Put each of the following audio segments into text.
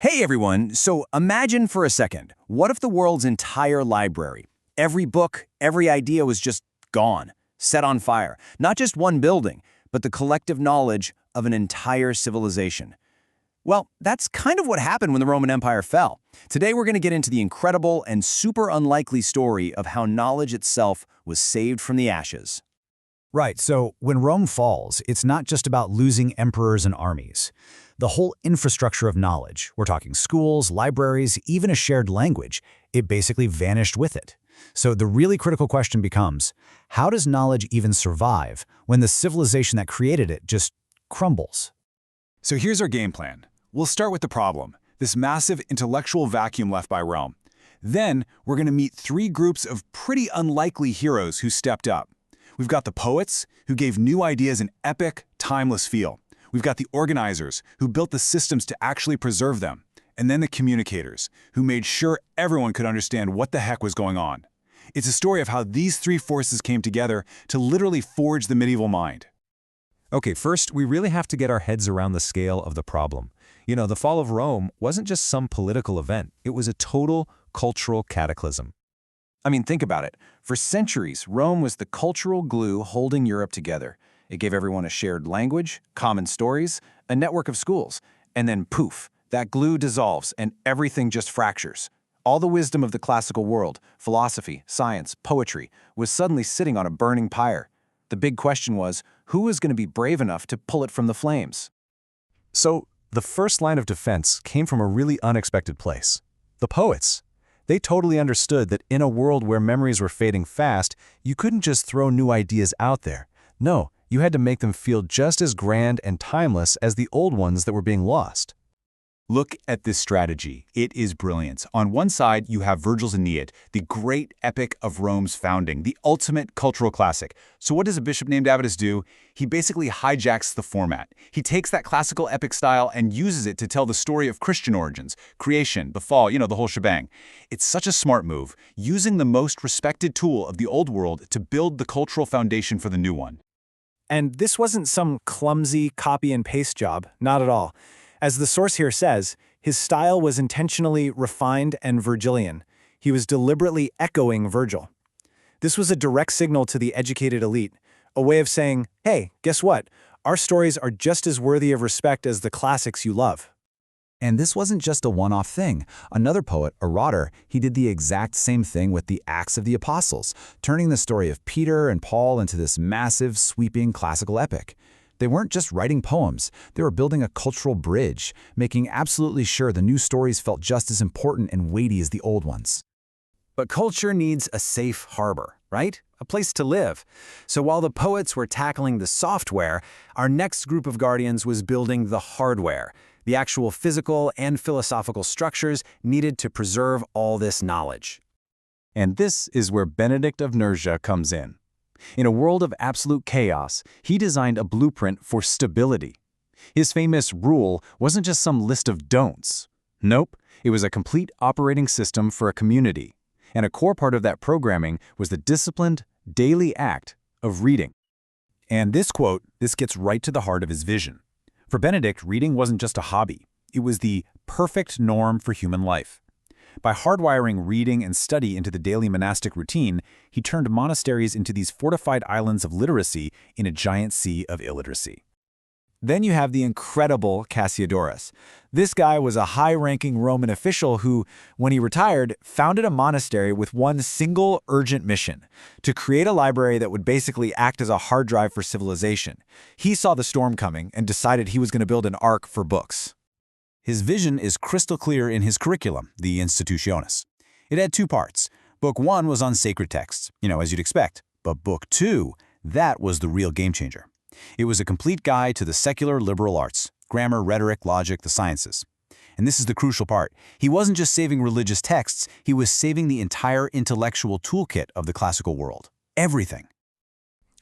Hey everyone, so imagine for a second, what if the world's entire library, every book, every idea was just gone, set on fire? Not just one building, but the collective knowledge of an entire civilization. Well, that's kind of what happened when the Roman Empire fell. Today we're going to get into the incredible and super unlikely story of how knowledge itself was saved from the ashes. Right, so when Rome falls, it's not just about losing emperors and armies. The whole infrastructure of knowledge, we're talking schools, libraries, even a shared language, it basically vanished with it. So the really critical question becomes, how does knowledge even survive when the civilization that created it just crumbles? So here's our game plan. We'll start with the problem, this massive intellectual vacuum left by Rome. Then we're going to meet three groups of pretty unlikely heroes who stepped up. We've got the poets, who gave new ideas an epic, timeless feel. We've got the organizers, who built the systems to actually preserve them. And then the communicators, who made sure everyone could understand what the heck was going on. It's a story of how these three forces came together to literally forge the medieval mind. Okay, first, we really have to get our heads around the scale of the problem. The fall of Rome wasn't just some political event. It was a total cultural cataclysm. I mean, think about it. For centuries, Rome was the cultural glue holding Europe together. It gave everyone a shared language, common stories, a network of schools. And then poof, that glue dissolves and everything just fractures. All the wisdom of the classical world, philosophy, science, poetry, was suddenly sitting on a burning pyre. The big question was, who was going to be brave enough to pull it from the flames? So, the first line of defense came from a really unexpected place. The poets. They totally understood that in a world where memories were fading fast, you couldn't just throw new ideas out there. No, you had to make them feel just as grand and timeless as the old ones that were being lost. Look at this strategy. It is brilliant. On one side, you have Virgil's Aeneid, the great epic of Rome's founding, the ultimate cultural classic. So what does a bishop named Avitus do? He basically hijacks the format. He takes that classical epic style and uses it to tell the story of Christian origins, creation, the fall, the whole shebang. It's such a smart move, using the most respected tool of the old world to build the cultural foundation for the new one. And this wasn't some clumsy copy and paste job, not at all. As the source here says, his style was intentionally refined and Virgilian. He was deliberately echoing Virgil. This was a direct signal to the educated elite, a way of saying, hey, guess what? Our stories are just as worthy of respect as the classics you love. And this wasn't just a one-off thing. Another poet, Arater, he did the exact same thing with the Acts of the Apostles, turning the story of Peter and Paul into this massive, sweeping classical epic. They weren't just writing poems, they were building a cultural bridge, making absolutely sure the new stories felt just as important and weighty as the old ones. But culture needs a safe harbor, right? A place to live. So while the poets were tackling the software, our next group of guardians was building the hardware, the actual physical and philosophical structures needed to preserve all this knowledge. And this is where Benedict of Nursia comes in. In a world of absolute chaos, he designed a blueprint for stability. His famous rule wasn't just some list of don'ts. Nope, it was a complete operating system for a community. And a core part of that programming was the disciplined, daily act of reading. And this quote, this gets right to the heart of his vision. For Benedict, reading wasn't just a hobby. It was the perfect norm for human life. By hardwiring reading and study into the daily monastic routine, he turned monasteries into these fortified islands of literacy in a giant sea of illiteracy. Then you have the incredible Cassiodorus. This guy was a high-ranking Roman official who, when he retired, founded a monastery with one single urgent mission: to create a library that would basically act as a hard drive for civilization. He saw the storm coming and decided he was going to build an ark for books. His vision is crystal clear in his curriculum, the Institutiones. It had two parts. Book 1 was on sacred texts, as you'd expect. But Book 2, that was the real game changer. It was a complete guide to the secular liberal arts, grammar, rhetoric, logic, the sciences. And this is the crucial part. He wasn't just saving religious texts, he was saving the entire intellectual toolkit of the classical world. Everything.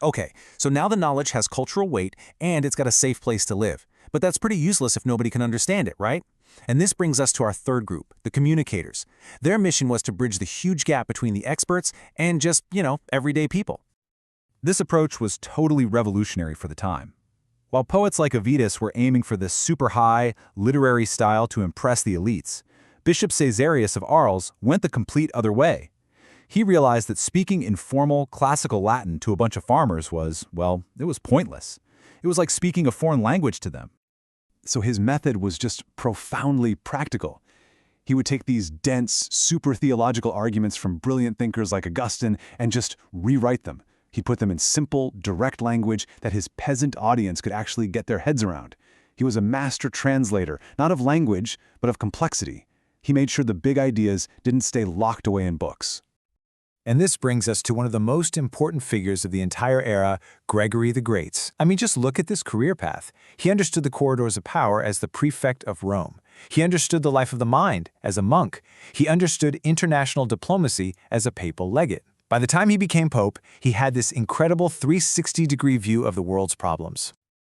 Okay, so now the knowledge has cultural weight and it's got a safe place to live. But that's pretty useless if nobody can understand it, right? And this brings us to our third group, the communicators. Their mission was to bridge the huge gap between the experts and just, everyday people. This approach was totally revolutionary for the time. While poets like Avitus were aiming for this super high, literary style to impress the elites, Bishop Caesarius of Arles went the complete other way. He realized that speaking informal, classical Latin to a bunch of farmers was, well, it was pointless. It was like speaking a foreign language to them. So his method was just profoundly practical. He would take these dense, super theological arguments from brilliant thinkers like Augustine and just rewrite them. He'd put them in simple, direct language that his peasant audience could actually get their heads around. He was a master translator, not of language, but of complexity. He made sure the big ideas didn't stay locked away in books. And this brings us to one of the most important figures of the entire era, Gregory the Great. I mean, just look at this career path. He understood the corridors of power as the prefect of Rome. He understood the life of the mind as a monk. He understood international diplomacy as a papal legate. By the time he became pope, he had this incredible 360-degree view of the world's problems.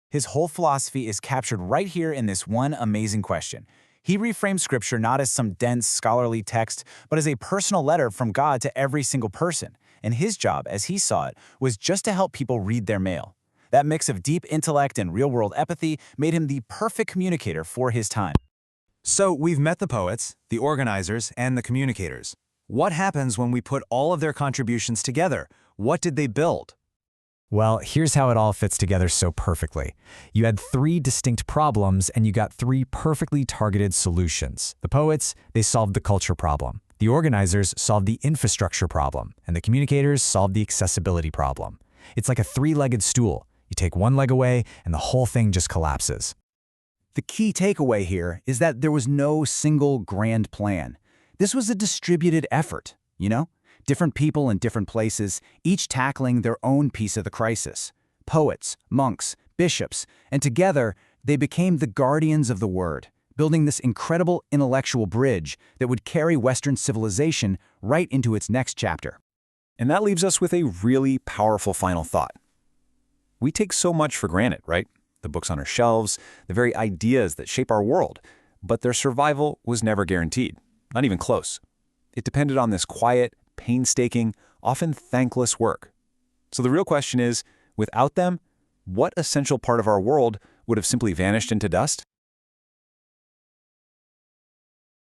His whole philosophy is captured right here in this one amazing question. He reframed Scripture not as some dense, scholarly text, but as a personal letter from God to every single person. And his job, as he saw it, was just to help people read their mail. That mix of deep intellect and real-world empathy made him the perfect communicator for his time. So we've met the poets, the organizers, and the communicators. What happens when we put all of their contributions together? What did they build? Well, here's how it all fits together so perfectly. You had 3 distinct problems, and you got 3 perfectly targeted solutions. The poets, they solved the culture problem. The organizers solved the infrastructure problem, and the communicators solved the accessibility problem. It's like a 3-legged stool. You take one leg away, and the whole thing just collapses. The key takeaway here is that there was no single grand plan. This was a distributed effort, Different people in different places, each tackling their own piece of the crisis. Poets, monks, bishops, and together they became the guardians of the word, building this incredible intellectual bridge that would carry Western civilization right into its next chapter. And that leaves us with a really powerful final thought. We take so much for granted, right? The books on our shelves, the very ideas that shape our world, but their survival was never guaranteed, not even close. It depended on this quiet, painstaking, often thankless work. So the real question is, without them, what essential part of our world would have simply vanished into dust?